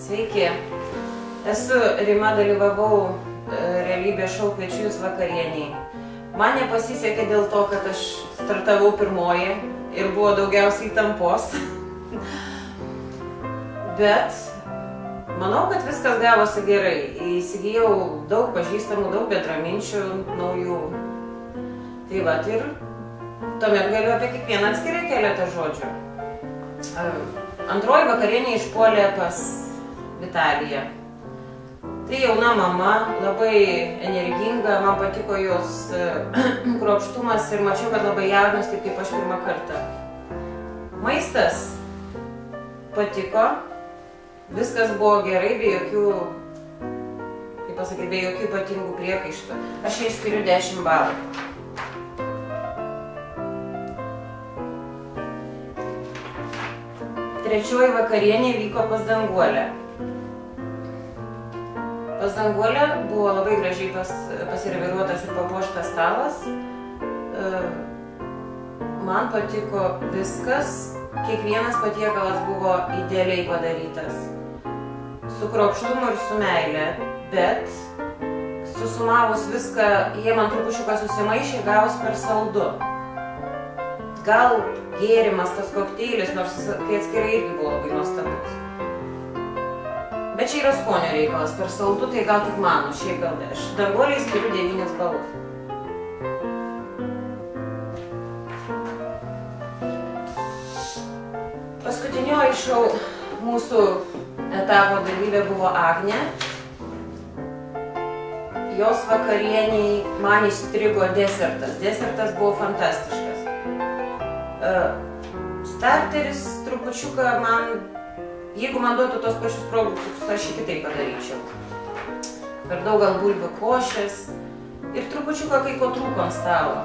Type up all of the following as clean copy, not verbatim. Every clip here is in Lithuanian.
Sveiki, esu Rima, dalyvavau realybės šou Kviečiu Jus vakarieniai. Man nepasisekė dėl to, kad aš startavau pirmoji ir buvo daugiausiai įtampos. Bet manau, kad viskas gavosi gerai. Įsigijau daug pažįstamų, daug bendraminčių naujų. Tai va, ir tuomet galiu apie kiekvieną atskirai keletą žodžių. Antroji vakarienė išpuolė pas Vitaliją. Tai jauna mama, labai energinga, man patiko jos kruopštumas ir mačiau, kad labai jaunas, taip kaip aš pirmą kartą. Maistas patiko, viskas buvo gerai, be jokių, kaip pasakyti, be jokių ypatingų priekaištų. Aš jai skiriu 10 balų. Trečioji vakarienė vyko pas Danguolę. Pas Danguolę buvo labai gražiai pasireviruotas ir papuoštas stalas. Man patiko viskas, kiekvienas patiekalas buvo idealiai padarytas. Su kruopštumu ir su meile, bet susumavus viską, jie man trupučiuką susimaišė ir gavosi per saldu. Gal gėrimas, tas kokteilis, nors kai atskirai irgi buvo labai nuostabus. Bet čia yra skonio reikalas, per saldu tai gal tik mano, šiaip gal aš. Danguolei skiriu 9 balus. Paskutinioji šou mūsų etapo dalyvė buvo Agnė. Jos vakarieniai man įstrigo desertas. Desertas buvo fantastiškas. Starteris trupučiuką man, jeigu man duotų tos pačius produktus, aš jį kitaip padaryčiau. Per daug gal bulvių košės ir trupučiuką kai ko trūko ant stalo.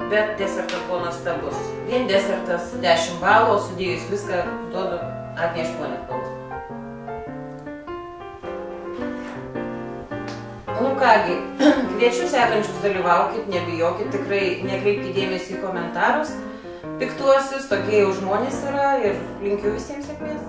Bet desertas buvo nuostabus. Vien desertas 10 balų, o sudėjus viską duodu Agnė 8 balus. Nu kągi, kviečiu sekančius dalyvaukit, nebijokit, tikrai nekreipkite dėmesį į komentarus. Piktuosius, tokie jau žmonės yra ir linkiu visiems sėkmės.